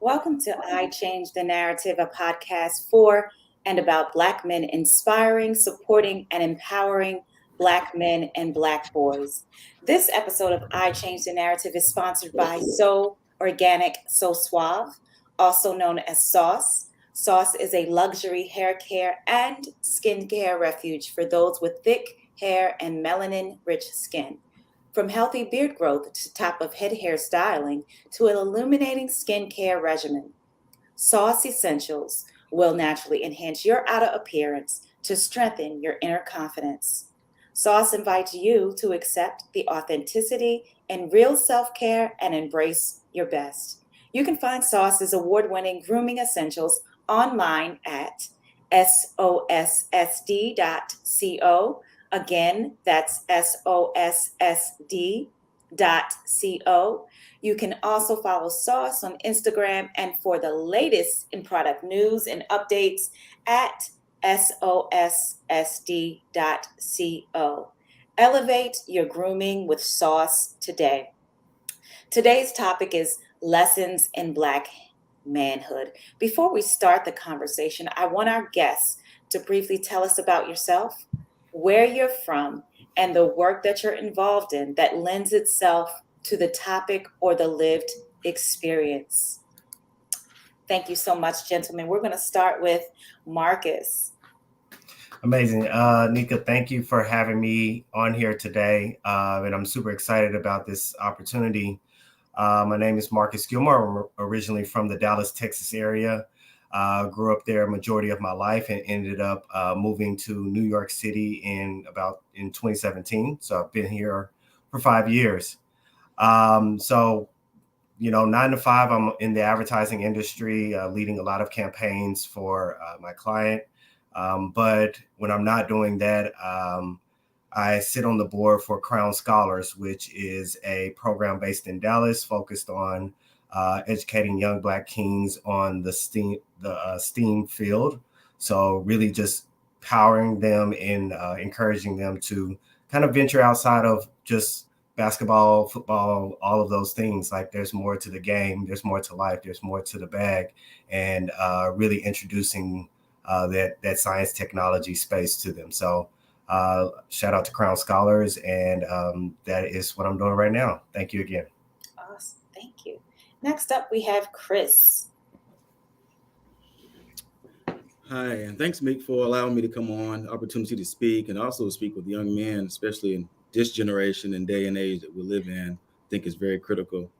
Welcome to I Change the Narrative, a podcast for and about Black men inspiring, supporting, and empowering Black men and Black boys. This episode of I Change the Narrative is sponsored by So Organic, So Suave, also known as Sauce. Sauce is a luxury hair care and skincare refuge for those with thick hair and melanin-rich skin. From healthy beard growth to top of head hair styling to an illuminating skincare regimen, Sauce Essentials will naturally enhance your outer appearance to strengthen your inner confidence. Sauce invites you to accept the authenticity and real self-care and embrace your best. You can find Sauce's award-winning grooming essentials online at sossd.co. Again, that's sossd.co. You can also follow Sauce on Instagram and for the latest in product news and updates at sossd.co. Elevate your grooming with Sauce today. Today's topic is lessons in Black manhood. Before we start the conversation, I want our guests to briefly tell us about yourself, where you're from, and the work that you're involved in that lends itself to the topic or the lived experience. Thank you so much, gentlemen. We're going to start with Marcus. Amazing. Nika, thank you for having me on here today. And I'm super excited about this opportunity. My name is Marcus Gilmore. I'm originally from the Dallas, Texas area. Grew up there a majority of my life and ended up moving to New York City in 2017. So I've been here for 5 years. 9 to 5, I'm in the advertising industry, leading a lot of campaigns for my client. But when I'm not doing that, I sit on the board for Crown Scholars, which is a program based in Dallas focused on educating young Black kings on the STEAM field. So really just powering them and encouraging them to kind of venture outside of just basketball, football, all of those things. Like there's more to the game, there's more to life, there's more to the bag, and really introducing that science technology space to them. So shout out to Crown Scholars, and that is what I'm doing right now. Thank you again. Awesome. Thank you. Next up, we have Chris. Hi, and thanks, Meek, for allowing me to come on, opportunity to speak, and also speak with young men, especially in this generation and day and age that we live in. I think it's very critical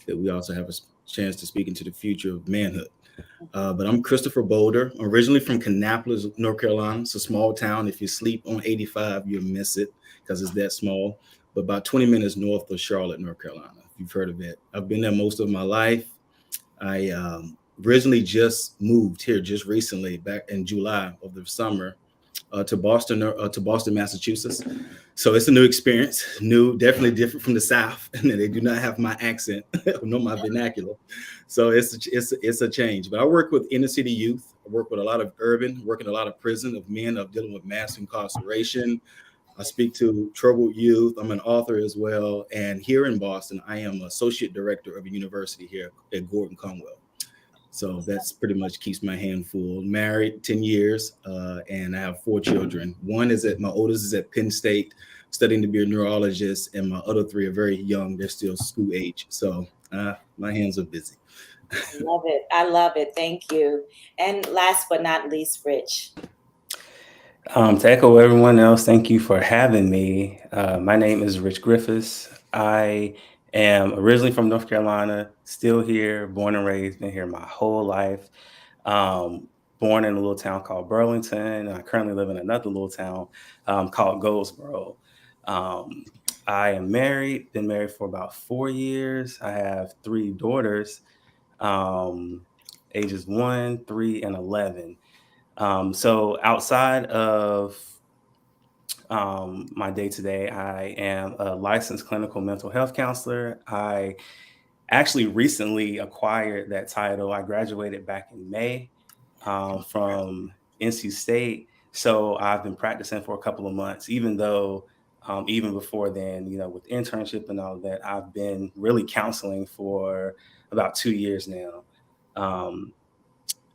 that we also have a chance to speak into the future of manhood. But I'm Christopher Boulder. I'm originally from Kannapolis, North Carolina. It's a small town. If you sleep on 85, you'll miss it because it's that small. But about 20 minutes north of Charlotte, North Carolina, if you've heard of it. I've been there most of my life. I originally just moved here just recently, back in July of the summer, to Boston, Massachusetts. So it's a new experience, definitely different from the South, and they do not have my accent nor my vernacular. So it's a change. But I work with inner city youth. I work with a lot of urban, work in a lot of prison of men of dealing with mass incarceration. I speak to troubled youth. I'm an author as well. And here in Boston, I am associate director of a university here at Gordon Conwell. So that's pretty much keeps my hand full. Married 10 years, and I have 4 children. My oldest is at Penn State, studying to be a neurologist, and my other 3 are very young. They're still school age. So my hands are busy. I love it. Thank you. And last but not least, Rich. To echo everyone else, thank you for having me. My name is Rich Griffiths. I am originally from North Carolina, still here, born and raised, been here my whole life. Born in a little town called Burlington, and I currently live in another little town called Goldsboro. I am married, been married for about 4 years. I have 3 daughters, ages 1, 3, and 11. So outside of my day-to-day, I am a licensed clinical mental health counselor. I actually recently acquired that title. I graduated back in May from NC State. So I've been practicing for a couple of months, even though even before then, with internship and all of that, I've been really counseling for about 2 years now.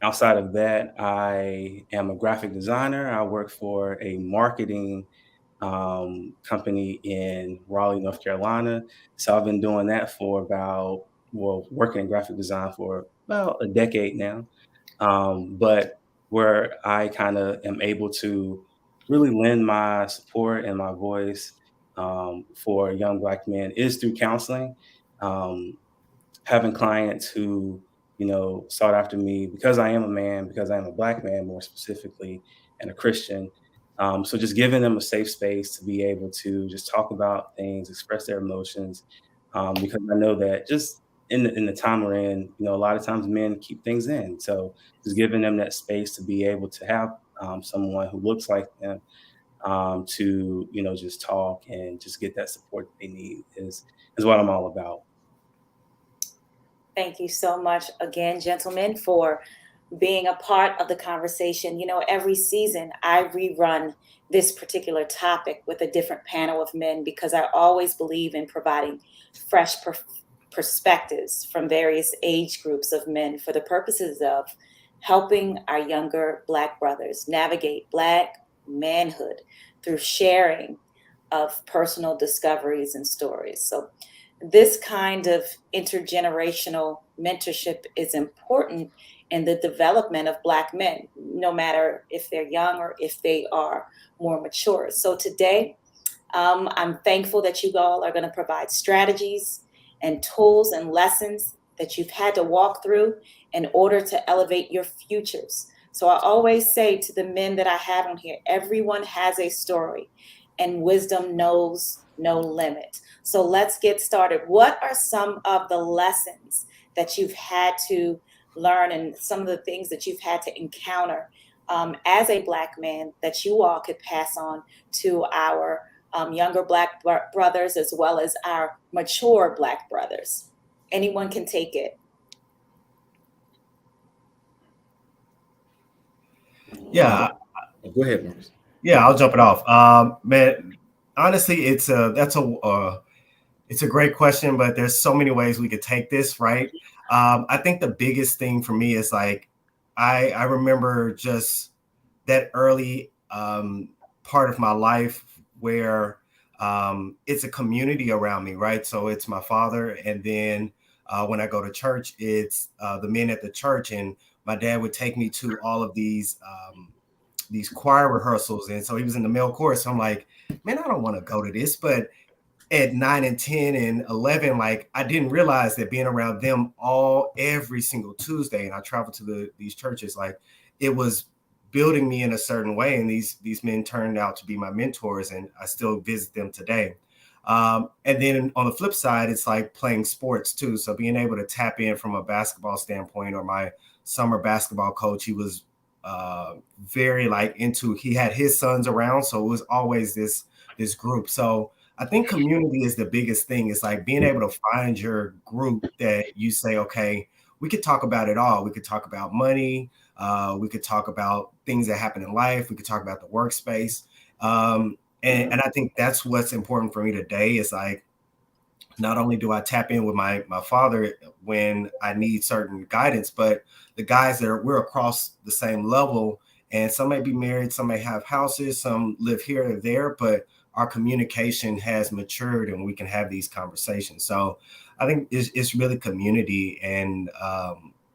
Outside of that, I am a graphic designer. I work for a marketing company in Raleigh, North Carolina. So I've been doing that for working in graphic design for about a decade now. But where I kind of am able to really lend my support and my voice for young Black men is through counseling. Um, Having clients who, sought after me because I am a man, because I am a Black man more specifically, and a Christian. So just giving them a safe space to be able to just talk about things, express their emotions, because I know that just in the time we're in, a lot of times men keep things in. So just giving them that space to be able to have someone who looks like them to just talk and just get that support that they need is what I'm all about. Thank you so much again, gentlemen, for being a part of the conversation. Every season I rerun this particular topic with a different panel of men because I always believe in providing fresh perspectives from various age groups of men for the purposes of helping our younger Black brothers navigate Black manhood through sharing of personal discoveries and stories. So this kind of intergenerational mentorship is important in the development of Black men, no matter if they're young or if they are more mature. So today, I'm thankful that you all are going to provide strategies and tools and lessons that you've had to walk through in order to elevate your futures. So I always say to the men that I have on here, everyone has a story and wisdom knows no limit. So let's get started. What are some of the lessons that you've had to learn and some of the things that you've had to encounter as a Black man that you all could pass on to our younger Black brothers as well as our mature Black brothers? Anyone can take it. Yeah, Go ahead, Marcus. yeah, I'll jump it off. Man, honestly, it's a great question, but there's so many ways we could take this, right? I think the biggest thing for me is like I remember just that early part of my life where it's a community around me, right? So it's my father, and then when I go to church, it's the men at the church, and my dad would take me to all of these choir rehearsals, and so he was in the male chorus. So I'm like, man, I don't want to go to this, but at 9 and 10 and 11, like I didn't realize that being around them every single Tuesday, and I traveled to these churches, like it was building me in a certain way. And these men turned out to be my mentors, and I still visit them today. And then on the flip side, it's like playing sports too. So being able to tap in from a basketball standpoint, or my summer basketball coach, he was very like he had his sons around. So it was always this group. So I think community is the biggest thing. It's like being able to find your group that you say, okay, we could talk about it all. We could talk about money. We could talk about things that happen in life. We could talk about the workspace. And I think that's what's important for me today is like, not only do I tap in with my father when I need certain guidance, but the guys we're across the same level, and some may be married, some may have houses, some live here or there, but our communication has matured and we can have these conversations. So I think it's really community, and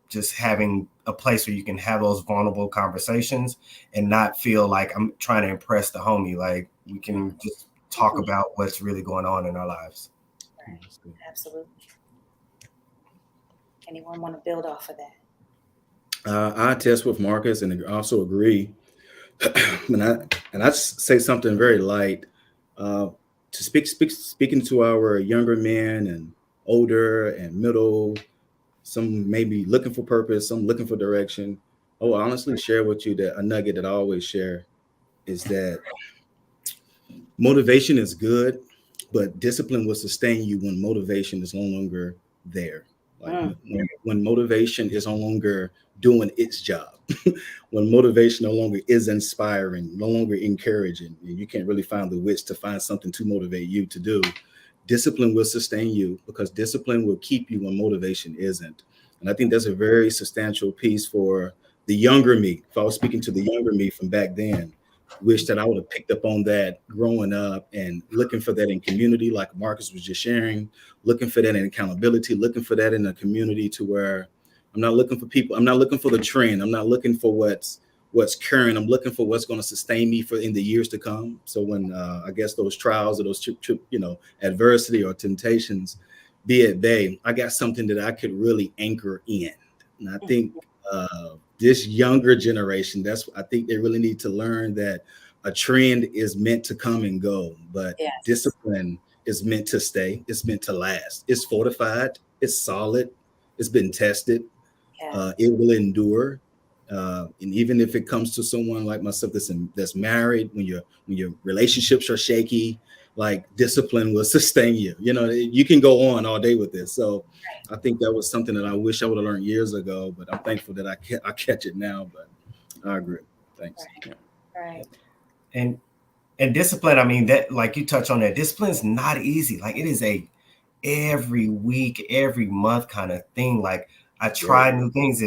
just having a place where you can have those vulnerable conversations and not feel like I'm trying to impress the homie. Like we can just talk about what's really going on in our lives. Right. Absolutely. Anyone want to build off of that? I attest with Marcus and also agree. and I say something very light to speaking to our younger men and older and middle. Some may be looking for purpose, some looking for direction. I will honestly share with you that a nugget that I always share is that motivation is good, but discipline will sustain you when motivation is no longer there. Like when motivation is no longer doing its job, when motivation no longer is inspiring, no longer encouraging, and you can't really find the wits to find something to motivate you to do, discipline will sustain you, because discipline will keep you when motivation isn't. And I think that's a very substantial piece for the younger me. If I was speaking to the younger me from back then, wish that I would have picked up on that growing up and looking for that in community, like Marcus was just sharing, looking for that in accountability, looking for that in a community to where I'm not looking for people. I'm not looking for the trend. I'm not looking for what's current. I'm looking for what's going to sustain me for in the years to come. So when I guess those trials or those adversity or temptations be at bay, I got something that I could really anchor in. And I think this younger generation, I think they really need to learn that a trend is meant to come and go, but Yes. discipline is meant to stay. It's meant to last. It's fortified. It's solid. It's been tested. Yes. It will endure. And even if it comes to someone like myself that's married, when your relationships are shaky, like discipline will sustain you. You can go on all day with this. So I think that was something that I wish I would have learned years ago, but I'm thankful that I catch it now. But I agree. Thanks. Right. And discipline, I mean, that, like you touch on that, discipline is not easy. Like, it is a every week, every month kind of thing. Like, I try new things.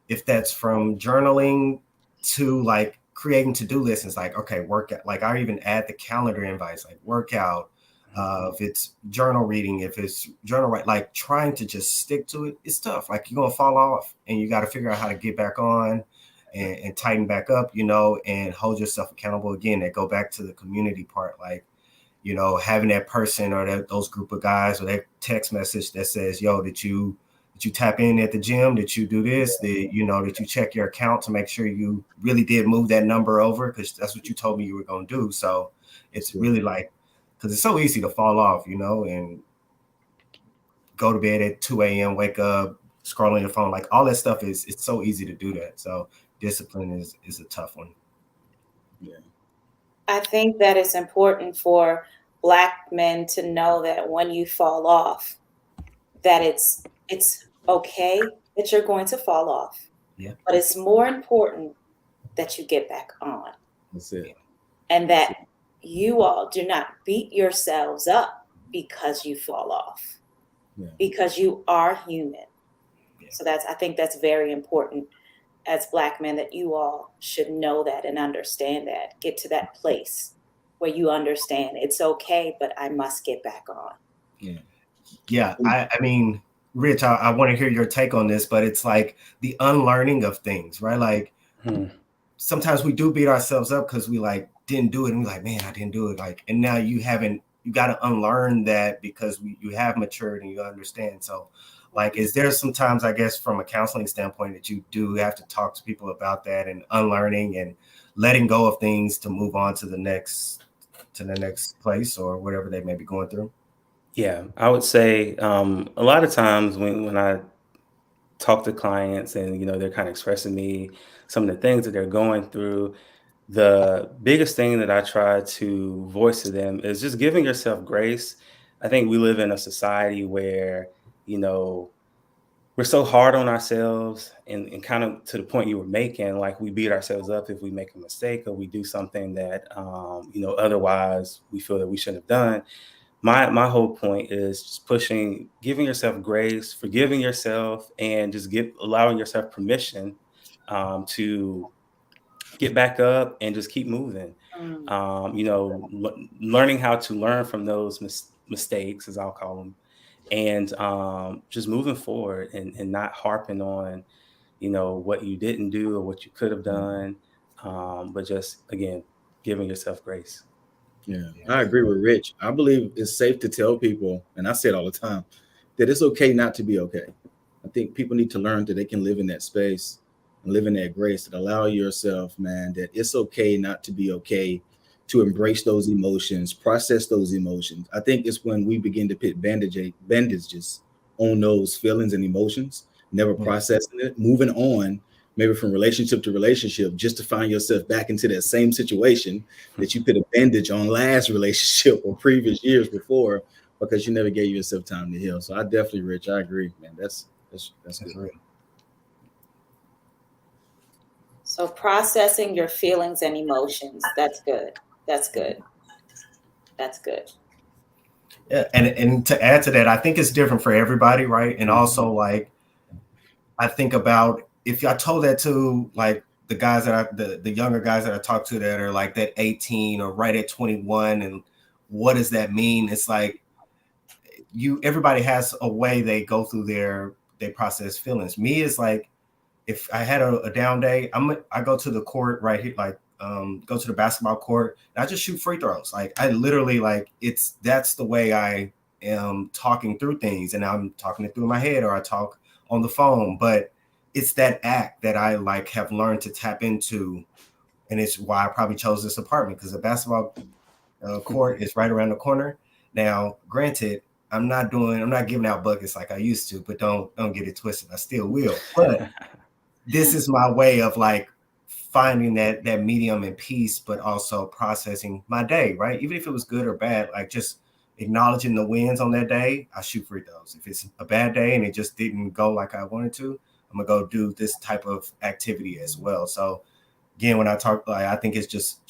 If that's from journaling to like creating to-do lists, it's like, okay, workout. Like, I even add the calendar invites, like workout. If it's journal reading, if it's journal write, like trying to just stick to it, it's tough. Like, you're gonna fall off, and you got to figure out how to get back on and tighten back up, and hold yourself accountable again. That go back to the community part, like, having that person or those group of guys or that text message that says, yo, did you tap in at the gym? Did you do this? Did you check your account to make sure you really did move that number over? Because that's what you told me you were going to do. So it's really like, because it's so easy to fall off, and go to bed at 2 a.m., wake up, scrolling your phone, like all that stuff it's so easy to do that. So discipline is a tough one. Yeah. I think that it's important for Black men to know that when you fall off, that it's okay that you're going to fall off. Yeah. But it's more important that you get back on. That's it. And that you all do not beat yourselves up because you fall off. Yeah. Because you are human. Yeah. So I think that's very important as Black men, that you all should know that and understand that. Get to that place where you understand it's okay, but I must get back on. Yeah. Yeah. I mean, Rich, I want to hear your take on this, but it's like the unlearning of things, right? Like sometimes we do beat ourselves up because we like didn't do it, and we're like, man, I didn't do it. Like, and now you got to unlearn that because you have matured and you understand. So like, is there sometimes, I guess, from a counseling standpoint, that you do have to talk to people about that and unlearning and letting go of things to move on to the next place or whatever they may be going through? Yeah, I would say a lot of times when I talk to clients and, they're kind of expressing me some of the things that they're going through, the biggest thing that I try to voice to them is just giving yourself grace. I think we live in a society where, we're so hard on ourselves and kind of to the point you were making, like we beat ourselves up if we make a mistake or we do something that, otherwise we feel that we shouldn't have done. My whole point is just giving yourself grace, forgiving yourself, and just allowing yourself permission to get back up and just keep moving. Learning how to learn from those mistakes, as I'll call them, and just moving forward and not harping on, what you didn't do or what you could have done, but just, again, giving yourself grace. Yeah, I agree with Rich. I believe it's safe to tell people, and I say it all the time, that it's okay not to be okay. I think people need to learn that they can live in that space and live in that grace, that allow yourself, man, that it's okay not to be okay, to embrace those emotions, process those emotions. I think it's when we begin to put bandages on those feelings and emotions, never processing it, moving on, maybe from relationship to relationship, just to find yourself back into that same situation that you put a bandage on last relationship or previous years before, because you never gave yourself time to heal. So I definitely, Rich, I agree, man. That's That's good. real. So processing your feelings and emotions. That's good. That's good. That's good. Yeah, and to add to that, I think it's different for everybody, right? And also, like, I think about if I told that to like the guys the younger guys that I talk to that are like that 18 or right at 21, and what does that mean? It's like everybody has a way they go through they process feelings. Me is like, if I had a down day, I go to the court right here, like go to the basketball court, and I just shoot free throws. Like I literally like that's the way I am talking through things, and I'm talking it through in my head, or I talk on the phone. But it's that act that I like have learned to tap into, and it's why I probably chose this apartment, because the basketball court is right around the corner. Now, granted, I'm not giving out buckets like I used to, but don't get it twisted. I still will, but this is my way of like finding that medium in peace, but also processing my day, right? Even if it was good or bad, like just acknowledging the wins on that day. I shoot free throws. If it's a bad day and it just didn't go like I wanted to, I'm gonna go do this type of activity as well. So again, when I talk, like, I think it's just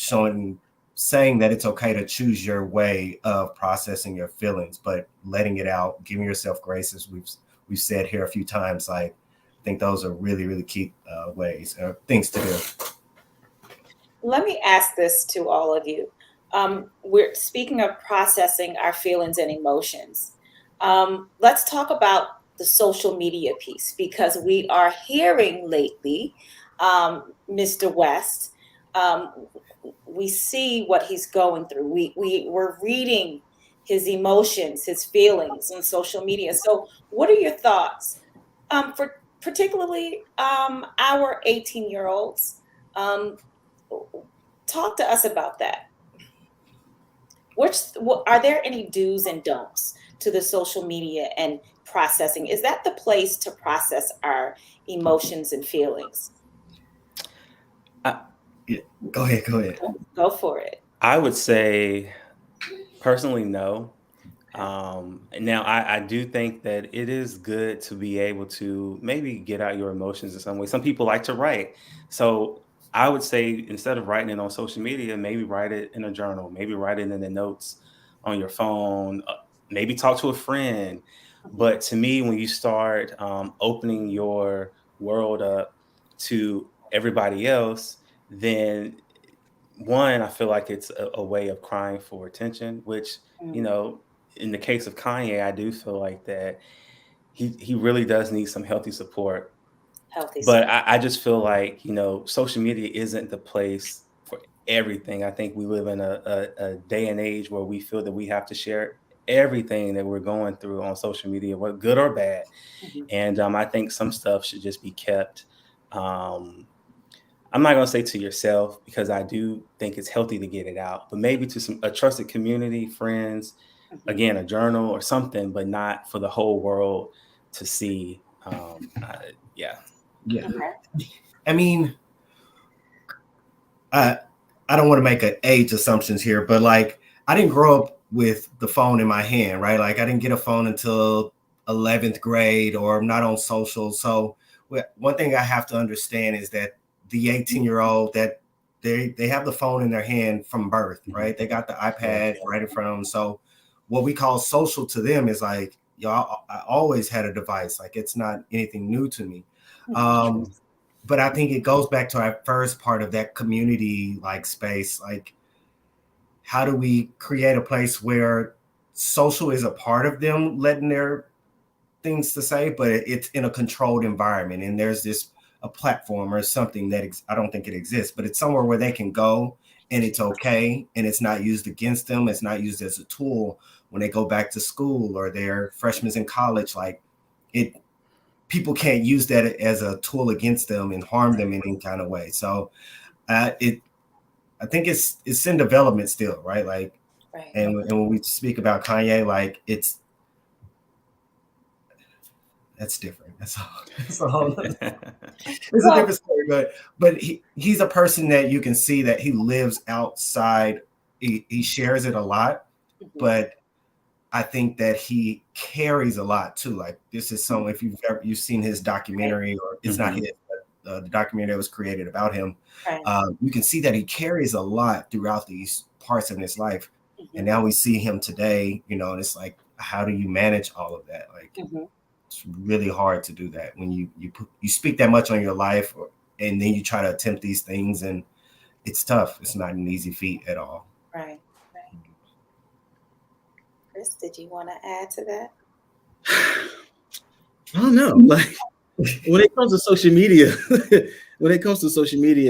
saying that it's okay to choose your way of processing your feelings, but letting it out, giving yourself grace, as we've said here a few times. Like, I think those are really, really key ways or things to do. Let me ask this to all of you. We're speaking of processing our feelings and emotions. Let's talk about the social media piece, because we are hearing lately, Mr. West, we see what he's going through. We're reading his emotions, his feelings on social media. So what are your thoughts for particularly our 18-year-olds? Talk to us about that. Are there any do's and don'ts to the social media and processing? Is that the place to process our emotions and feelings? Yeah. Go ahead. Go for it. I would say personally, no. Okay. Now, I do think that it is good to be able to maybe get out your emotions in some way. Some people like to write. So I would say instead of writing it on social media, maybe write it in a journal, maybe write it in the notes on your phone, maybe talk to a friend. But to me, when you start opening your world up to everybody else, then one, I feel like it's a way of crying for attention, which, you Mm, know, in the case of Kanye, I do feel like that he really does need some healthy support. healthy But support. I just feel like, you know, social media isn't the place for everything. I think we live in a day and age where we feel that we have to share everything that we're going through on social media, whether good or bad. Mhm. And I think some stuff should just be kept. Um, I'm not gonna say to yourself, because I do think it's healthy to get it out, but maybe to a trusted community, friends, Mhm. again, a journal or something, but not for the whole world to see. Yeah. Yeah. Okay. I mean, I don't want to make age assumptions here, but like I didn't grow up with the phone in my hand, right? Like I didn't get a phone until 11th grade, or I'm not on social. So one thing I have to understand is that the 18-year-old that they have the phone in their hand from birth, Mhm. right? They got the Yeah. iPad right in front of them. So what we call social to them is like, y'all, I always had a device. Like it's not anything new to me. Mhm. Um, but I think it goes back to our first part of that community like space. Like, how do we create a place where social is a part of them letting their things to say, but it's in a controlled environment, and there's this a platform or something that I don't think it exists, but it's somewhere where they can go and it's okay, and it's not used against them. It's not used as a tool when they go back to school or they're freshmen in college. Like it, people can't use that as a tool against them and harm them in any kind of way. So I think it's in development still, right? Like, Right. and when we speak about Kanye, like that's different. That's a whole it's a Well, different story. But he's a person that you can see that he lives outside. He shares it a lot, mhm. but I think that he carries a lot too. Like this is some, if you've seen his documentary, or it's not his, but the documentary that was created about him, Right. you can see that he carries a lot throughout these parts of his life. Mm-hmm. And now we see him today, and it's like, how do you manage all of that? Like, Mm-hmm. it's really hard to do that when you speak that much on your life, and then you try to attempt these things, and it's tough. It's not an easy feat at all. Right. Chris, did you want to add to that? I don't know. Like when it comes to social media,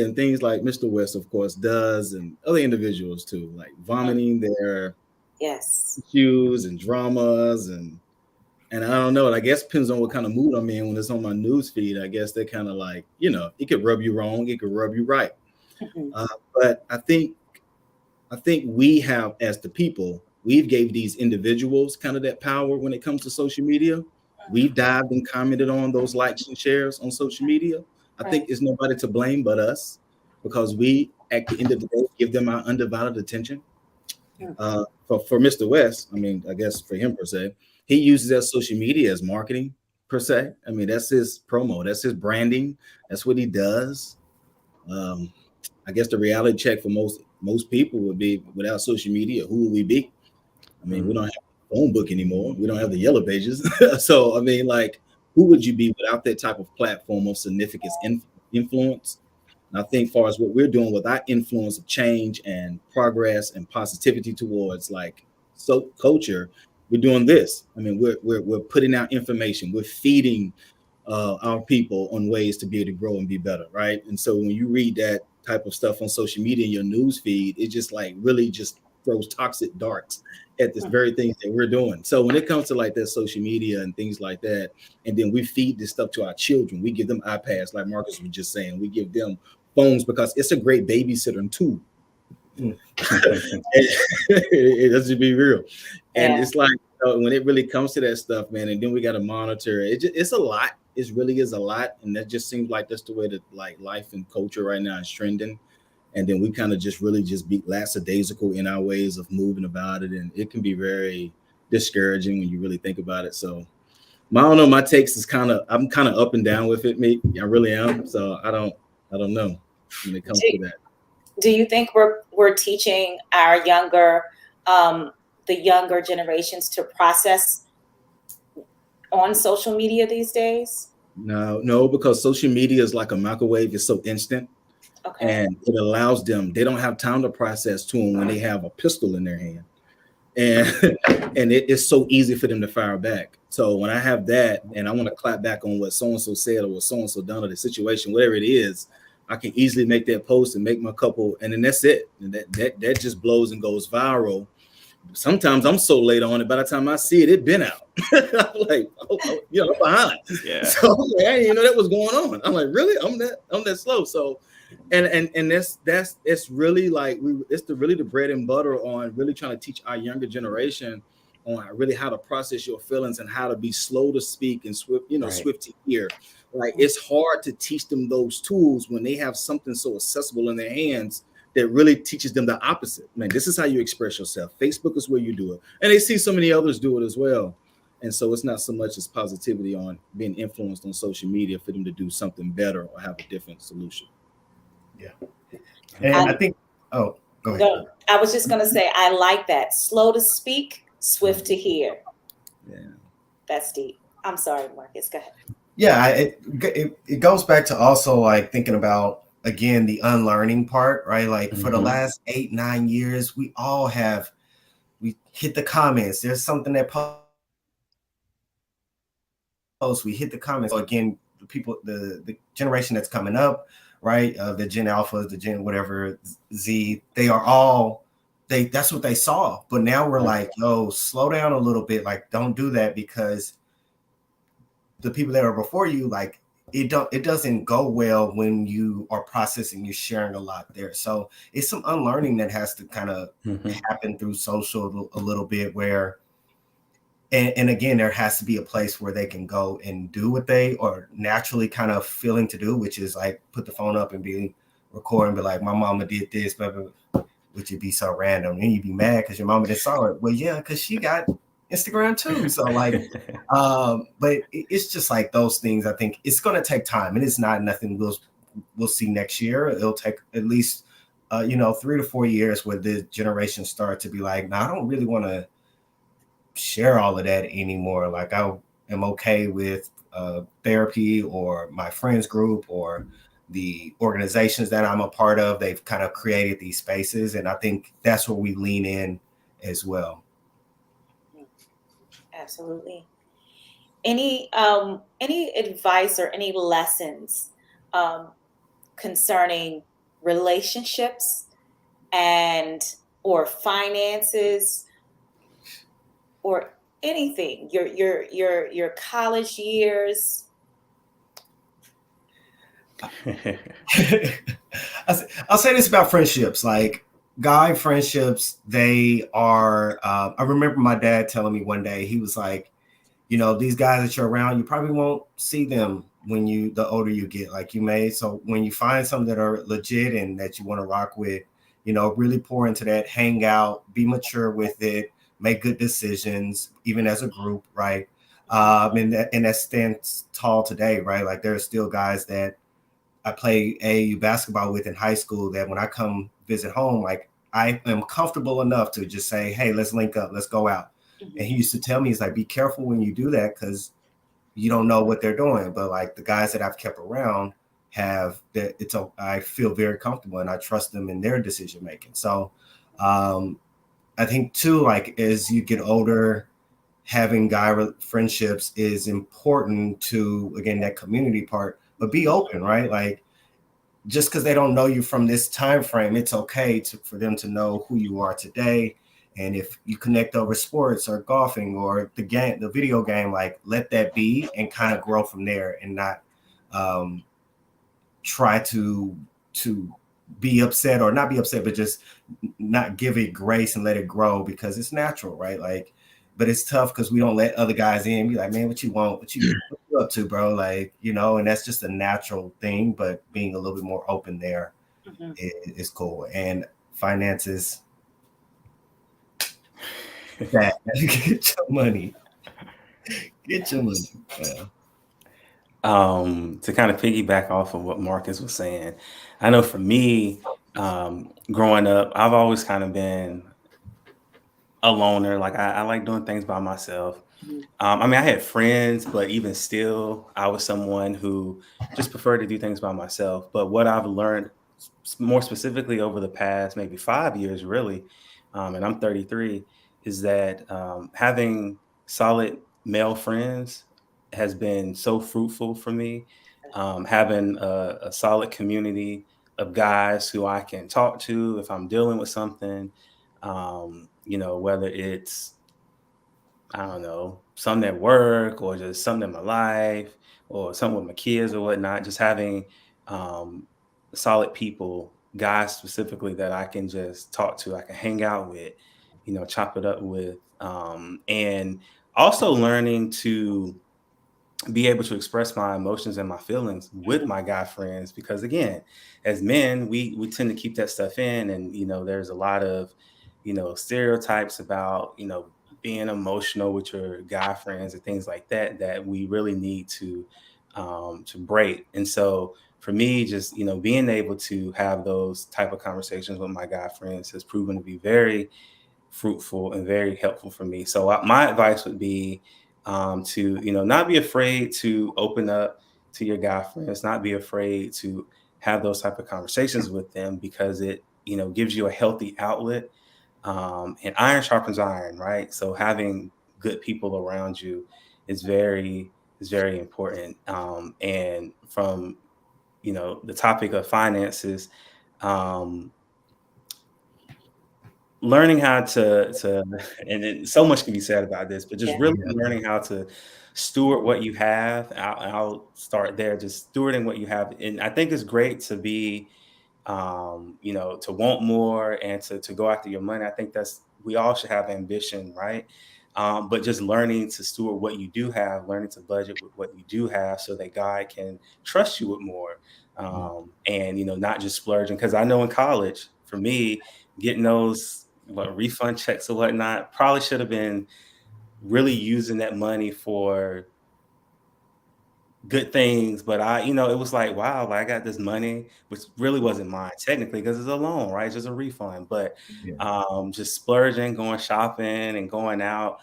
and things like Mr. West, of course, does, and other individuals too, like vomiting their Yes. issues and dramas, and I don't know. I guess depends on what kind of mood I'm in when it's on my news feed. I guess they kind of like, it could rub you wrong, it could rub you right. Mm-hmm. But I think we have, as the people, we've gave these individuals kind of that power when it comes to social media. We've dived and commented on those likes and shares on social media. I think it's nobody to blame but us, because we, at the end of the day, give them our undivided attention. For Mr. West, I mean, I guess for him per se, he uses that social media as marketing per se. I mean, that's his promo, that's his branding, that's what he does. I guess the reality check for most people would be, without social media, who would we be? I mean, we don't have a phone book anymore. We don't have the yellow pages. So, I mean, like, who would you be without that type of platform of significance, influence? And I think, far as what we're doing with our influence of change and progress and positivity towards culture, we're doing this. I mean, we're putting out information. We're feeding our people on ways to be able to grow and be better, right? And so when you read that type of stuff on social media in your news feed, it just like really just throws toxic darts at this very thing that we're doing. So when it comes to like that social media and things like that, and then we feed this stuff to our children, we give them iPads, like Marcus was just saying, we give them phones because it's a great babysitter tool. Let's just be real. And it's like, when it really comes to that stuff, man, and then we got to monitor it. It's a lot. It really is a lot, and that just seems like that's the way that like life and culture right now is trending. And then we kind of just really just be lackadaisical in our ways of moving about it, and it can be very discouraging when you really think about it. So, I don't know. My takes is I'm kind of up and down with it, mate. I really am. So I don't know when it comes to that. Do you think we're teaching our the younger generations to process on social media these days? No, because social media is like a microwave. It's so instant. Okay. And it allows them, they don't have time to process to them when they have a pistol in their hand. And it's so easy for them to fire back. So when I have that and I want to clap back on what so-and-so said or what so-and-so done or the situation, whatever it is, I can easily make that post and make my couple, and then that's it. And that just blows and goes viral. Sometimes I'm so late on it, by the time I see it, it's been out. I'm like, I'm behind. Yeah. So I'm like, I didn't even know that was going on. I'm like, really? I'm that slow. So and that's it's really like it's really the bread and butter on really trying to teach our younger generation on really how to process your feelings and how to be slow to speak and swift to hear. Like, it's hard to teach them those tools when they have something so accessible in their hands that really teaches them the opposite. Man, this is how you express yourself. Facebook is where you do it. And they see so many others do it as well. And so it's not so much as positivity on being influenced on social media for them to do something better or have a different solution. Yeah. And I think, go ahead. No, I was just going to say, I like that. Slow to speak, swift to hear. Yeah. That's deep. I'm sorry, Marcus. Go ahead. Yeah, it goes back to also like thinking about, again, the unlearning part, right? Like for the last 8-9 years, we hit the comments. There's something that posts, we hit the comments. So again, the people, the generation that's coming up, right? The Gen Alphas, the Gen whatever Z, they are all that's what they saw. But now we're like, yo, slow down a little bit. Like, don't do that, because the people that are before you, like, it doesn't go well when you are processing, you're sharing a lot there. So it's some unlearning that has to kind of happen through social a little bit, where and again, there has to be a place where they can go and do what they are naturally kind of feeling to do, which is like put the phone up and be recording, be like, my mama did this, blah, blah, blah, which would be so random. And you'd be mad because your mama didn't saw it. Well, yeah, because she got Instagram too. So like, but it's just like those things. I think it's going to take time, and it's not nothing we'll see next year. It'll take at least 3 to 4 years where the generation start to be like, no, I don't really want to share all of that anymore. Like I am okay with therapy or my friends group or the organizations that I'm a part of. They've kind of created these spaces, and I think that's where we lean in as well. Absolutely. Any advice or any lessons um, concerning relationships and or finances or anything, your college years? I'll say this about friendships. Like guy friendships, they are. I remember my dad telling me one day, he was like, these guys that you're around, you probably won't see them the older you get. Like you may, so when you find some that are legit and that you want to rock with, really pour into that, hang out, be mature with it, make good decisions, even as a group, right? And that stands tall today, right? Like there are still guys that I play AAU basketball with in high school that when I come visit home, like I am comfortable enough to just say, hey, let's link up, let's go out. And he used to tell me, he's like, be careful when you do that because you don't know what they're doing. But like the guys that I've kept around have that I feel very comfortable and I trust them in their decision making. So I think too, like as you get older, having friendships is important to, again, that community part, but be open, right? Like just because they don't know you from this time frame, it's okay for them to know who you are today. And if you connect over sports or golfing or the video game, like let that be and kind of grow from there and not try to be upset or not be upset, but just not give it grace and let it grow because it's natural, right? Like, but it's tough because we don't let other guys in. Be like, man, what you want? What you up to, bro? Like, and that's just a natural thing. But being a little bit more open there is cool. And finances, that get your money, get your money. Yeah. To kind of piggyback off of what Marcus was saying, I know for me, growing up, I've always kind of been a loner. Like I like doing things by myself. I mean, I had friends, but even still, I was someone who just preferred to do things by myself. But what I've learned more specifically over the past maybe 5 years, really, and I'm 33, is that having solid male friends has been so fruitful for me. Having a solid community of guys who I can talk to if I'm dealing with something, whether it's, I don't know, something at work or just something in my life or something with my kids or whatnot, just having um, solid people, guys specifically that I can just talk to, I can hang out with, chop it up with. And also learning to be able to express my emotions and my feelings with my guy friends, because again, as men, we tend to keep that stuff in, and there's a lot of stereotypes about being emotional with your guy friends and things like that that we really need to break. And so for me, just being able to have those type of conversations with my guy friends has proven to be very fruitful and very helpful for me. So my advice would be to not be afraid to open up to your guy friends, not be afraid to have those type of conversations with them, because it gives you a healthy outlet. And iron sharpens iron, right? So having good people around you is very important. And from the topic of finances, um, learning how to and so much can be said about this, but just Yeah. really learning how to steward what you have. I'll start there, just stewarding what you have. And I think it's great to be to want more and to go after your money. I think we all should have ambition, right? But just learning to steward what you do have, learning to budget with what you do have so that God can trust you with more. And not just splurging. Because I know in college, for me, getting those refund checks or whatnot probably should have been really using that money for good things. But it was like, wow, like I got this money, which really wasn't mine technically because it's a loan, right? It's just a refund. But just splurging, going shopping and going out.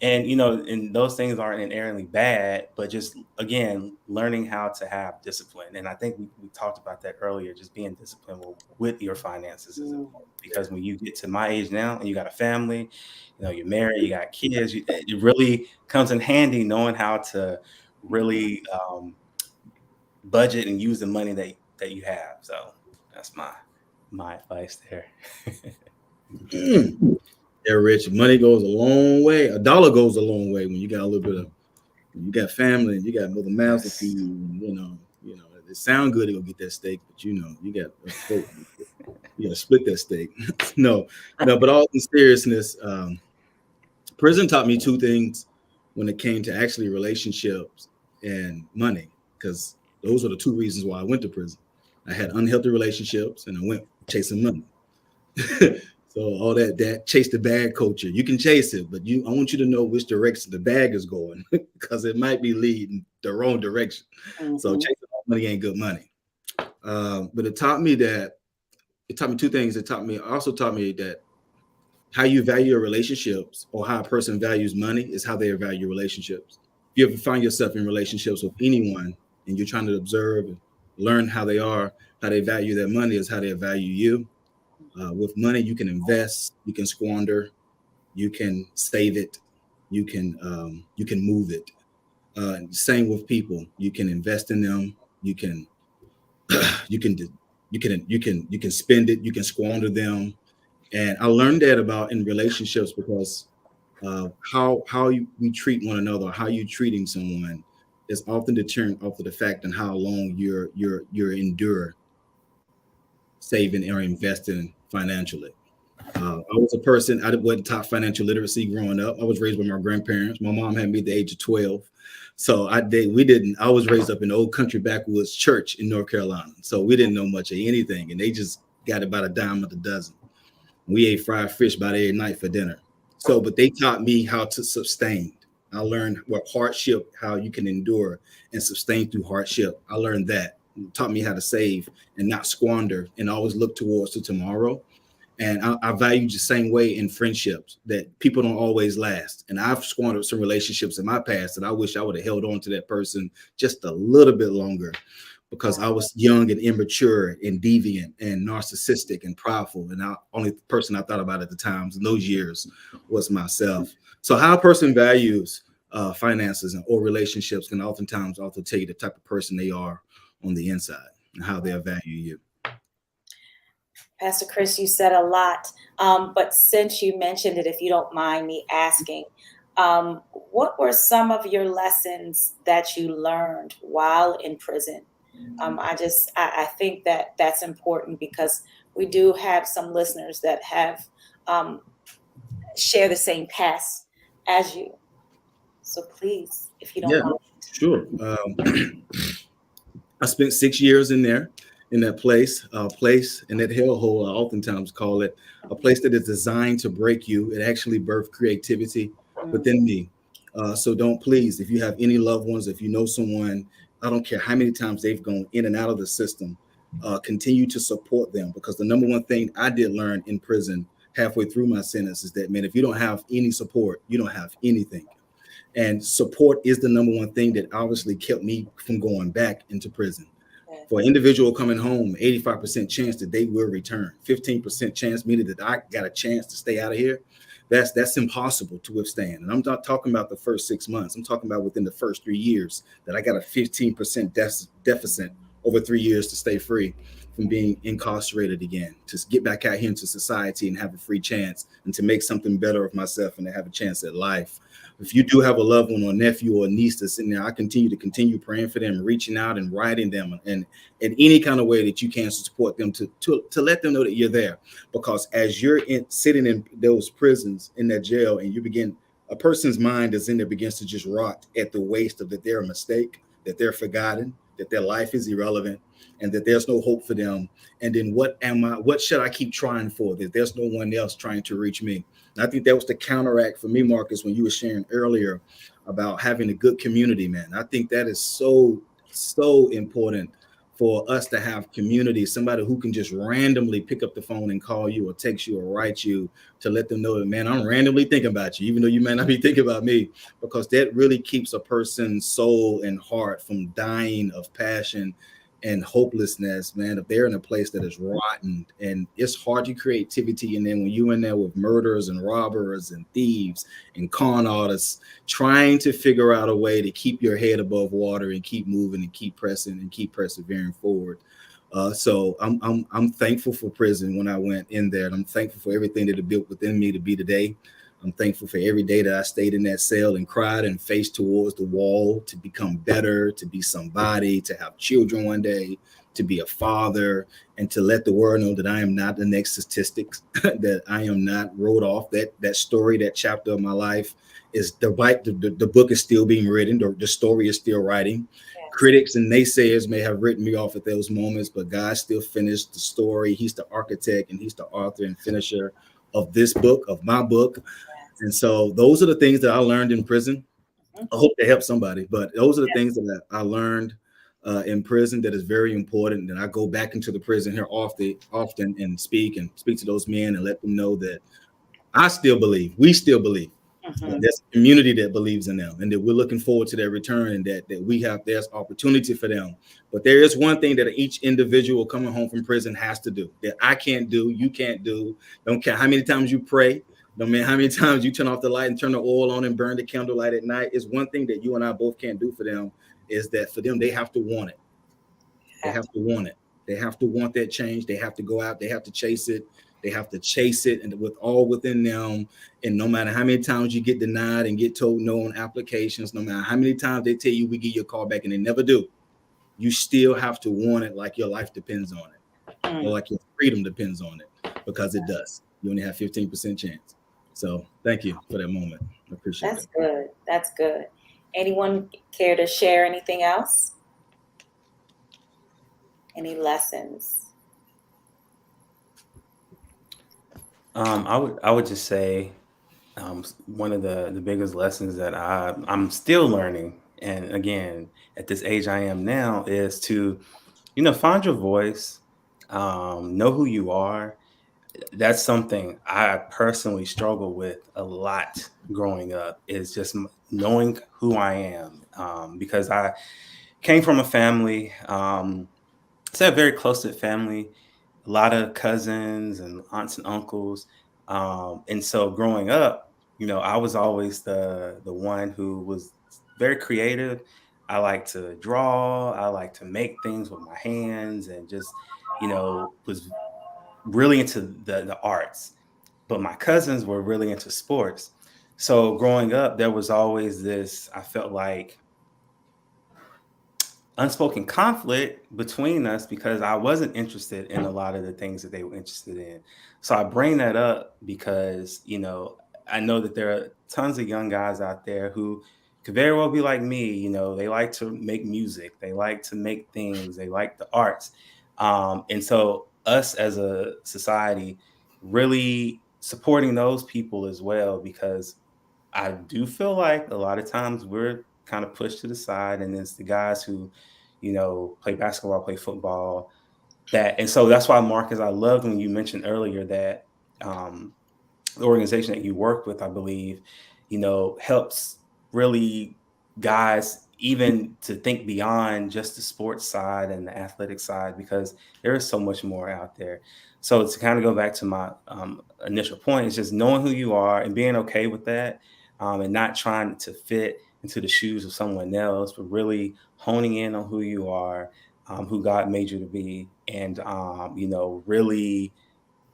And, and those things aren't inherently bad, but just, again, learning how to have discipline. And I think we talked about that earlier, just being disciplined with your finances is important, because when you get to my age now and you got a family, you're married, you got kids, it really comes in handy knowing how to really budget and use the money that you have. So that's my advice there. Yeah, Rich, money goes a long way. A dollar goes a long way when you got a little bit of, you got family and you got Mother Mouse to feed. It sound good to go get that steak, but you got you got to split that steak. no, but all in seriousness, prison taught me two things when it came to actually relationships and money, because those are the two reasons why I went to prison. I had unhealthy relationships and I went chasing money. So all that chase the bag culture, you can chase it, but I want you to know which direction the bag is going, because it might be leading the wrong direction. So chasing money ain't good money. But it taught me two things. It also taught me that how you value your relationships, or how a person values money, is how they value relationships. If you ever find yourself in relationships with anyone and you're trying to observe and learn how they are, how they value their money is how they value you. With money, you can invest, you can squander, you can save it, you can move it. Same with people. You can invest in them. You can you can spend it. You can squander them. And I learned that about in relationships, because how we treat one another, how you treating someone, is often determined off of the fact and how long you're endure saving or investing financially. I was a person, I wasn't taught financial literacy growing up. I was raised by my grandparents. My mom had me at the age of 12. So I was raised up in the old country backwoods church in North Carolina. So we didn't know much of anything. And they just got about a dime a dozen. We ate fried fish about every night for dinner. So, but they taught me how to sustain. I learned what hardship, how you can endure and sustain through hardship. I learned that. It taught me how to save and not squander and always look towards the tomorrow. And I value the same way in friendships, that people don't always last. And I've squandered some relationships in my past that I wish I would have held on to that person just a little bit longer, because I was young and immature and deviant and narcissistic and prideful. And the only person I thought about at the times in those years was myself. So how a person values finances or relationships can oftentimes also tell you the type of person they are on the inside and how they'll value you. Pastor Chris, you said a lot, but since you mentioned it, if you don't mind me asking, what were some of your lessons that you learned while in prison? I think that that's important, because we do have some listeners that have share the same past as you. So please, if you don't mind. Sure. I spent 6 years in there, in that place, in that hellhole. I oftentimes call it a place that is designed to break you. It actually birthed creativity within me. So please, if you have any loved ones, if you know someone, I don't care how many times they've gone in and out of the system, continue to support them, because the number one thing I did learn in prison halfway through my sentence is that, man, if you don't have any support, you don't have anything. And support is the number one thing that obviously kept me from going back into prison. For an individual coming home, 85% chance that they will return. 15% chance, meaning that I got a chance to stay out of here. That's impossible to withstand. And I'm not talking about the first 6 months. I'm talking about within the first 3 years that I got a 15% deficit over 3 years to stay free from being incarcerated again, to get back out here into society and have a free chance, and to make something better of myself and to have a chance at life. If you do have a loved one or nephew or niece that's in there, I continue praying for them, reaching out and writing them, and in any kind of way that you can support them to let them know that you're there. Because as you're sitting in those prisons, in that jail, and a person's mind is in there, begins to just rot at the waste of that they're a mistake, that they're forgotten, that their life is irrelevant, and that there's no hope for them. And then what should I keep trying for? That there's no one else trying to reach me. And I think that was the counteract for me, Marcus, when you were sharing earlier about having a good community, man. I think that is so important for us to have community, somebody who can just randomly pick up the phone and call you or text you or write you to let them know that, man, I'm randomly thinking about you, even though you may not be thinking about me, because that really keeps a person's soul and heart from dying of passion and hopelessness, man. If they're in a place that is rotten, and it's hard to creativity, and then when you in there with murderers and robbers and thieves and con artists, trying to figure out a way to keep your head above water and keep moving and keep pressing and keep persevering forward. So I'm thankful for prison when I went in there, and I'm thankful for everything that it built within me to be today. I'm thankful for every day that I stayed in that cell and cried and faced towards the wall to become better, to be somebody, to have children one day, to be a father, and to let the world know that I am not the next statistics, that I am not wrote off. That story, that chapter of my life is the book is still being written. The story is still writing. Yes. Critics and naysayers may have written me off at those moments, but God still finished the story. He's the architect and he's the author and finisher of this book, of my book. And so those are the things that I learned in prison. I hope they help somebody, but those are the things that I learned in prison that is very important. And I go back into the prison here often and speak to those men and let them know that I still believe, we still believe. There's a community that believes in them, and that we're looking forward to their return, and that there's opportunity for them. But there is one thing that each individual coming home from prison has to do, that I can't do, you can't do. Don't care how many times you pray, no matter how many times you turn off the light and turn the oil on and burn the candlelight at night. Is one thing that you and I both can't do for them, is that for them, they have to want it. They have to want it. They have to want that change. They have to go out. They have to chase it. They have to chase it, and with all within them. And no matter how many times you get denied and get told no on applications, no matter how many times they tell you we give you a call back and they never do, you still have to want it like your life depends on it, or like your freedom depends on it, because it does. You only have 15% chance. So thank you for that moment. I appreciate That's good. That's good. Anyone care to share anything else? Any lessons? I would just say one of the biggest lessons that I'm still learning, and again at this age I am now, is to find your voice, know who you are. That's something I personally struggle with a lot growing up, is just knowing who I am, because I came from a family, it's a very close-knit family, a lot of cousins and aunts and uncles. And so growing up, I was always the one who was very creative. I like to draw, I like to make things with my hands, and just, was really into the arts. But my cousins were really into sports. So growing up, there was always this, I felt like, unspoken conflict between us, because I wasn't interested in a lot of the things that they were interested in. So I bring that up because, I know that there are tons of young guys out there who could very well be like me. They like to make music, they like to make things, they like the arts. And so us as a society really supporting those people as well, because I do feel like a lot of times we're kind of pushed to the side, and it's the guys who, play basketball, play football. And so that's why, Marcus, I loved when you mentioned earlier that um, the organization that you work with, I believe, helps really guys even to think beyond just the sports side and the athletic side, because there is so much more out there. So to kind of go back to my initial point, is just knowing who you are and being okay with that, and not trying to fit into the shoes of someone else, but really honing in on who you are, who God made you to be, and really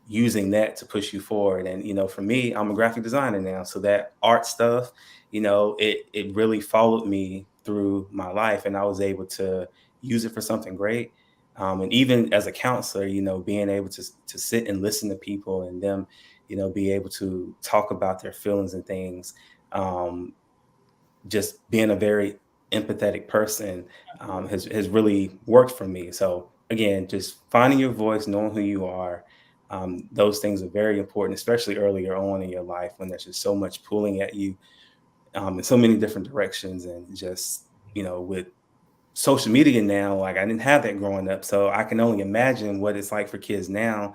using that to push you forward. And for me, I'm a graphic designer now, so that art stuff, it really followed me through my life, and I was able to use it for something great. And even as a counselor, being able to sit and listen to people, and them, be able to talk about their feelings and things, just being a very empathetic person has really worked for me. So again, just finding your voice, knowing who you are, those things are very important, especially earlier on in your life when there's just so much pulling at you in so many different directions. And just, with social media now, like I didn't have that growing up. So I can only imagine what it's like for kids now,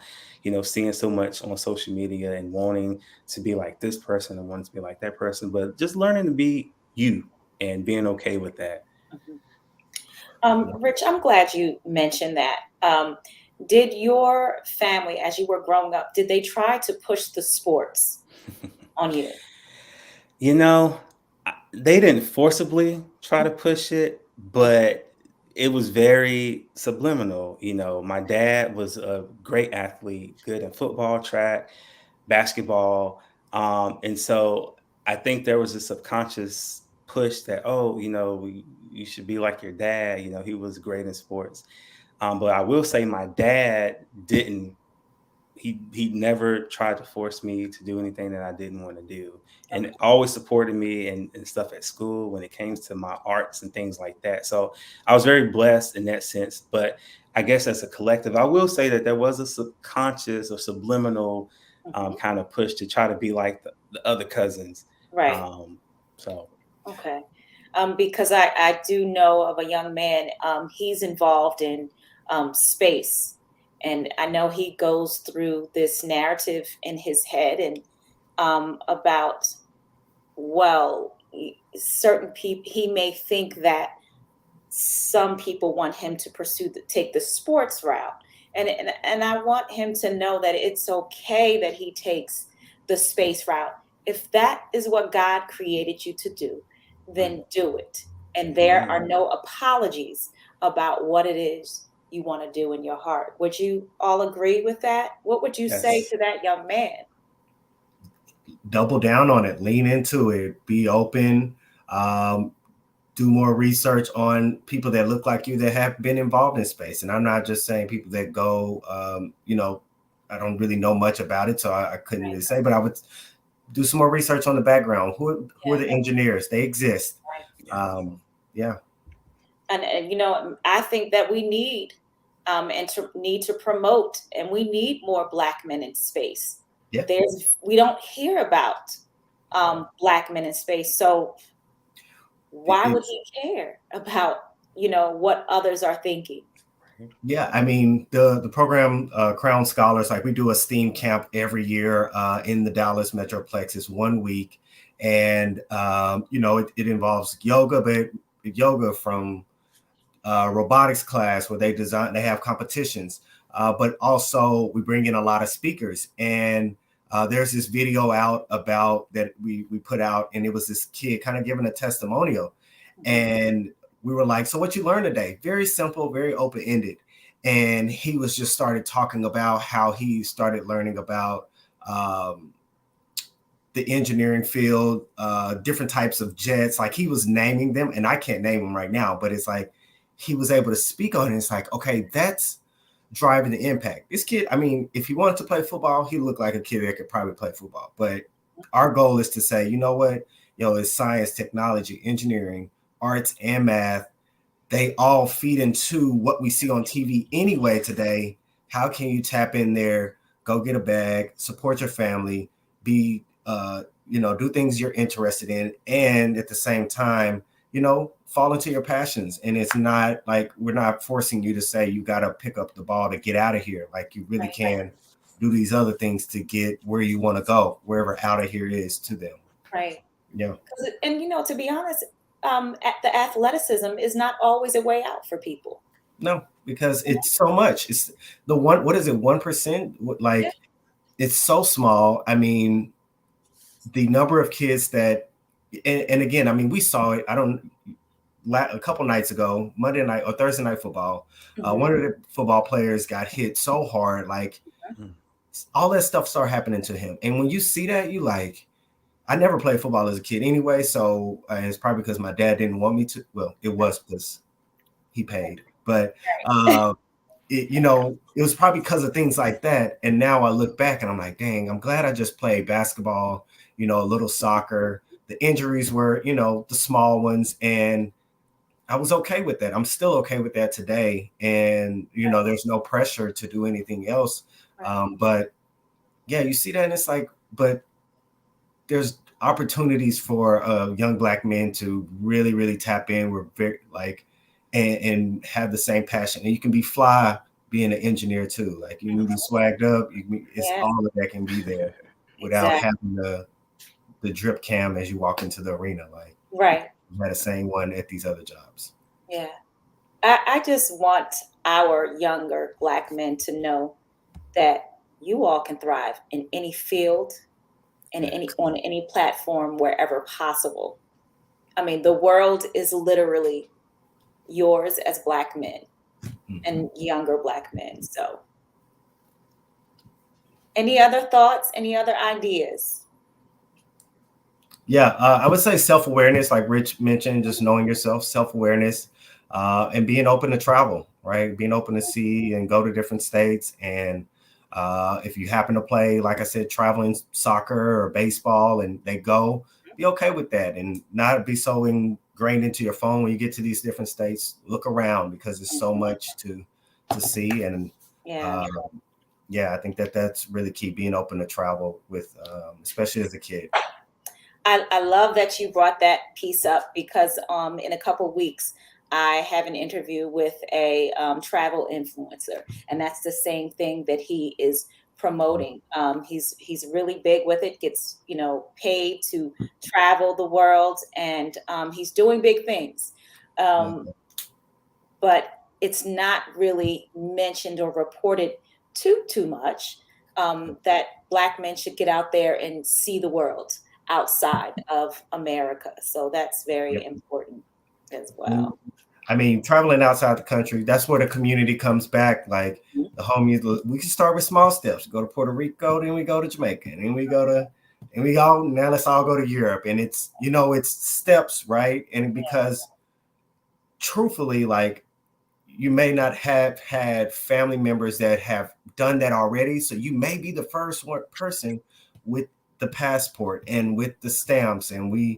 seeing so much on social media and wanting to be like this person and wanting to be like that person, but just learning to be you and being okay with that. Mhm. Rich, I'm glad you mentioned that. Did your family, as you were growing up, did they try to push the sports on you? You know, they didn't forcibly try to push it, but it was very subliminal. My dad was a great athlete, good in football, track, basketball. And so I think there was a subconscious push that, oh, you should be like your dad. He was great in sports. But I will say my dad didn't he never tried to force me to do anything that I didn't want to do, and Okay. always supported me and stuff at school when it came to my arts and things like that. So I was very blessed in that sense. But I guess as a collective, I will say that there was a subconscious or subliminal Mhm. kind of push to try to be like the other cousins. Right. Um, so Okay. Because I do know of a young man, he's involved in space. And I know he goes through this narrative in his head and about, well, certain people, he may think that some people want him to take the sports route, and I want him to know that it's okay that he takes the space route. If that is what God created you to do, then do it, and there amen. are no apologies about what it is you want to do in your heart. Would you all agree with that? What would you say Yes. to that young man? Double down on it, lean into it, be open, um, do more research on people that look like you that have been involved in space. And I'm not just saying people that go, I don't really know much about it, so I couldn't Right. really say, but I would do some more research on the background. Who are Yeah. the engineers? They exist. Right. Yeah. Yeah. And I think that we need and to need to promote, and we need more Black men in space. Yeah. We don't hear about Black men in space, so why would It's he care about what others are thinking? Yeah, I mean the program Crown Scholars, like we do a STEAM camp every year in the Dallas Metroplex. It's 1 week, and it involves yoga, but yoga from robotics class where they have competitions, but also we bring in a lot of speakers. And there's this video out about that we put out, and it was this kid kind of giving a testimonial, Mhm. and we were like, so what you learned today? Very simple, very open-ended. And he was just started talking about how he started learning about um, the engineering field, different types of jets. Like he was naming them, and I can't name them right now, but it's like he was able to speak on it. It's like, okay, that's driving the impact. This kid, I mean, if he wanted to play football, he looked like a kid that could probably play football. But our goal is to say, you know what, it's science, technology, engineering, arts, and math. They all feed into what we see on TV anyway today. How can you tap in there, go get a bag, support your family, be do things you're interested in, and at the same time, fall into your passions. And it's not like we're not forcing you to say you got to pick up the ball to get out of here. Like you really Right. can do these other things to get where you want to go, wherever out of here is to them. Right. Yeah. And to be honest, the athleticism is not always a way out for people. No, because it's so much. It's the one, what is it, 1%? Yeah. Like, it's so small. I mean, the number of kids that, and again, I mean, we saw it. A couple nights ago, Monday night or Thursday night football, Mhm. one of the football players got hit so hard, like Mhm. all that stuff started happening to him. And when you see that, you like, I never played football as a kid anyway. So it's probably because my dad didn't want me to. Well, it was because he paid, but it was probably because of things like that. And now I look back and I'm like, dang, I'm glad I just played basketball, a little soccer. The injuries were, the small ones. And I was okay with that. I'm still okay with that today. And, there's no pressure to do anything else. But yeah, you see that and it's like, but there's opportunities for young Black men to really, really tap in. We're very and have the same passion. And you can be fly being an engineer too. Like you can be swagged up. It's all of that can be there without having the drip cam as you walk into the arena. Like you had the same one at these other jobs. Yeah. I just want our younger Black men to know that you all can thrive in any field and on any platform wherever possible. I mean, the world is literally yours as Black men and younger Black men. So, any other thoughts? Any other ideas? Yeah, I would say self-awareness, like Rich mentioned, just knowing yourself, self-awareness, and being open to travel, right? Being open to see and go to different states. And if you happen to play, like I said, traveling soccer or baseball and they go, be okay with that and not be so ingrained into your phone when you get to these different states. Look around because there's so much to see. And I think that's really key, being open to travel with, especially as a kid. I love that you brought that piece up because in a couple of weeks, I have an interview with a travel influencer, and that's the same thing that he is promoting. He's really big with it, gets paid to travel the world, and he's doing big things. But it's not really mentioned or reported too much that Black men should get out there and see the world outside of America. So that's very important as well. I mean, traveling outside the country, that's where the community comes back. Like the homies, we can start with small steps. Go to Puerto Rico, then we go to Jamaica, then now let's all go to Europe. And it's, it's steps, right? And because truthfully, like you may not have had family members that have done that already. So you may be the first person with the passport and with the stamps. And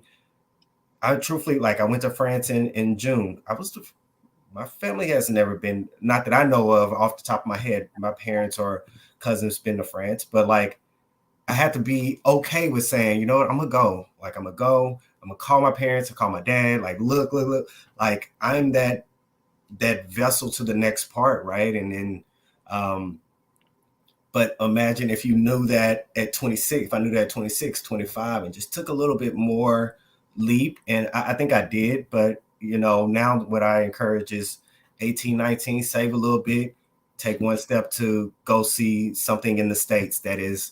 I truthfully, like I went to France in June. My family has never been, not that I know of off the top of my head, my parents or cousins been to France, but like I had to be okay with saying, you know what, I'm gonna go. Like I'm gonna call my parents, I call my dad, like look, like I'm that vessel to the next part, right? And then but imagine if you knew that at 26, if I knew that at 26, 25, and just took a little bit more leap. And I think I did, but now what I encourage is 18, 19, save a little bit, take one step to go see something in the States that is,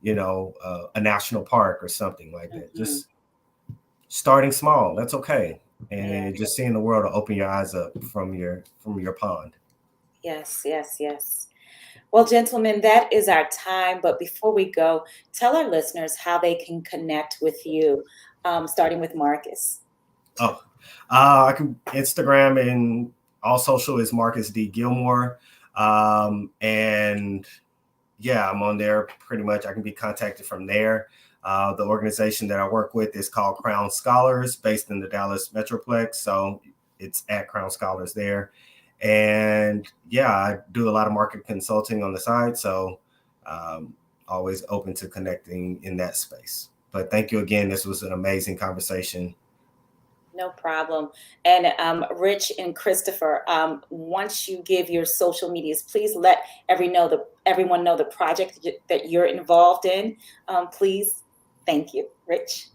a national park or something like that. Just starting small, that's okay. And just seeing the world to open your eyes up from your pond. Yes. Well, gentlemen, that is our time. But before we go, tell our listeners how they can connect with you, starting with Marcus. I can Instagram and all social is Marcus D. Gilmore. And yeah, I'm on there pretty much. I can be contacted from there. The organization that I work with is called Crown Scholars, based in the Dallas Metroplex. So it's at Crown Scholars there. And yeah, I do a lot of market consulting on the side. So always open to connecting in that space. But thank you again. This was an amazing conversation. No problem. And Rich and Christopher, once you give your social medias, please let everyone know the project that you're involved in. Please. Thank you, Rich.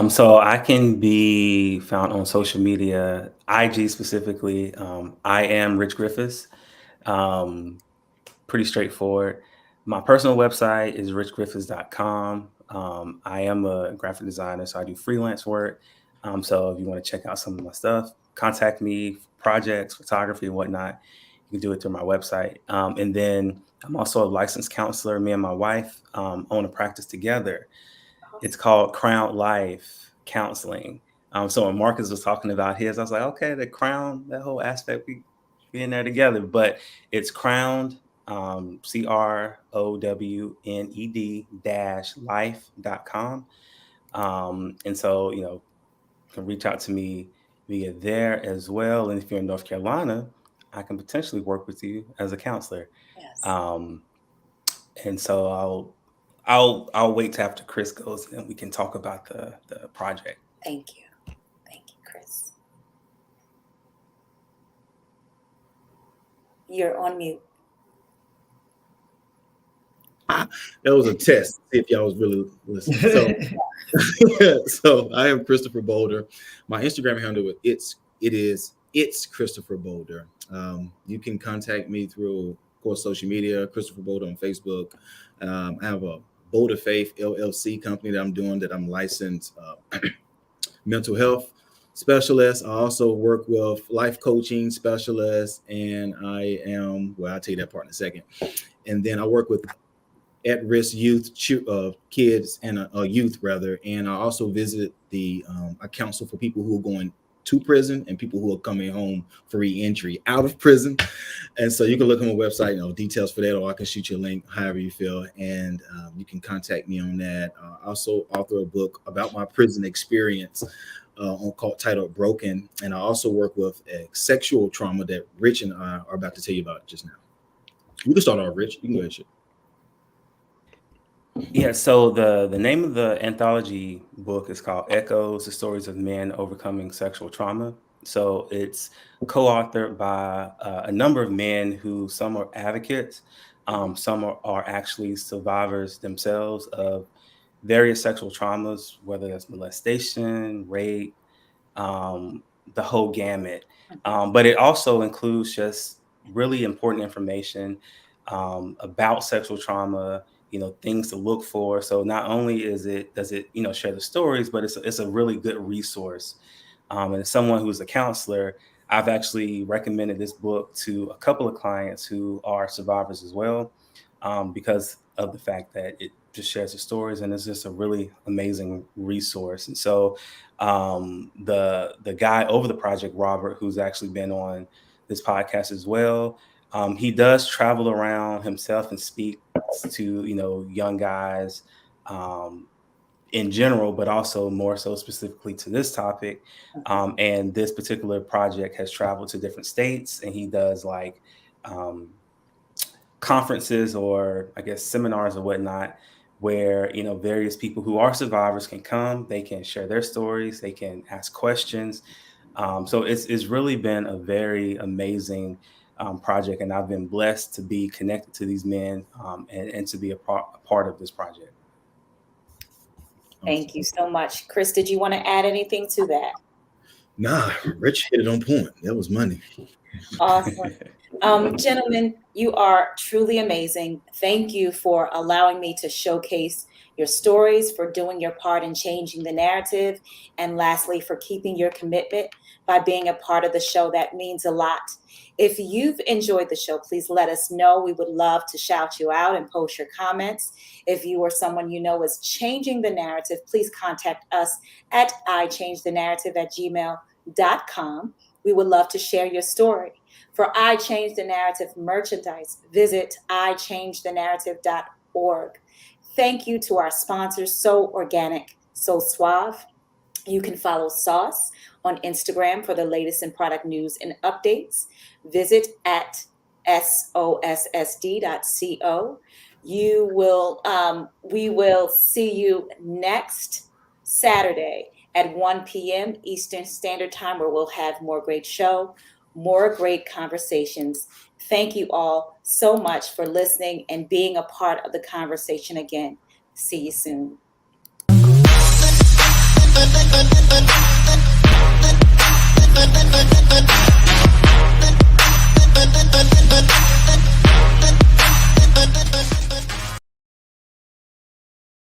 So I can be found on social media, IG specifically. I am Rich Griffiths. Pretty straightforward. My personal website is richgriffiths.com. I am a graphic designer, so I do freelance work. So if you want to check out some of my stuff, contact me, projects, photography, and whatnot. You can do it through my website. And then I'm also a licensed counselor. Me and my wife own a practice together. It's called Crown Life Counseling. So when Marcus was talking about his, I was like, okay, the crown, that whole aspect, we in there together. But it's crowned, CROWNED -life.com. And so, you can reach out to me via there as well. And if you're in North Carolina, I can potentially work with you as a counselor. Yes. And so I'll wait till after Chris goes and we can talk about the project. Thank you. Thank you, Chris. You're on mute. That was a test, see if y'all was really listening. So I am Christopher Boulder. My Instagram handle it's Christopher Boulder. You can contact me through, of course, social media, Christopher Boulder on Facebook. I have a Boulder Faith LLC company that I'm doing, that I'm licensed mental health specialist. I also work with life coaching specialists, and I'll tell you that part in a second. And then I work with at-risk youth, kids and youth rather. And I also visit I counsel for people who are going to prison and people who are coming home for re-entry out of prison. And so you can look on my website, details for that, or I can shoot you a link, however you feel. And you can contact me on that. I also author a book about my prison experience titled Broken. And I also work with sexual trauma that Rich and I are about to tell you about just now. You can start off, Rich. You can go ahead. Yeah, so the name of the anthology book is called Echoes, the Stories of Men Overcoming Sexual Trauma. So it's co-authored by a number of men who, some are advocates, some are actually survivors themselves of various sexual traumas, whether that's molestation, rape, the whole gamut. But it also includes just really important information about sexual trauma, things to look for. So not only does it, share the stories, but it's a really good resource. And as someone who's a counselor, I've actually recommended this book to a couple of clients who are survivors as well, because of the fact that it just shares the stories, and it's just a really amazing resource. And so the guy over the project, Robert, who's actually been on this podcast as well, he does travel around himself and speak to young guys in general, but also more so specifically to this topic. And this particular project has traveled to different states, and he does like conferences, or I guess seminars or whatnot, where various people who are survivors can come, they can share their stories, they can ask questions. So it's really been a very amazing project, and I've been blessed to be connected to these men and to be a part of this project. Thank you so much. Chris, did you want to add anything to that? Nah, Rich hit it on point. That was money. Awesome. Gentlemen, you are truly amazing. Thank you for allowing me to showcase your stories, for doing your part in changing the narrative, and lastly, for keeping your commitment by being a part of the show. That means a lot. If you've enjoyed the show, please let us know. We would love to shout you out and post your comments. If you or someone you know is changing the narrative, please contact us at iChangeTheNarrative@gmail.com. We would love to share your story. For I Change the Narrative merchandise, visit iChangeTheNarrative.org. Thank you to our sponsors, So Organic, So Suave. You can follow Sauce on Instagram for the latest in product news and updates. Visit at sossd.co. We will see you next Saturday at 1 p.m. Eastern Standard Time, where we'll have more great show, more great conversations. Thank you all so much for listening and being a part of the conversation again. See you soon.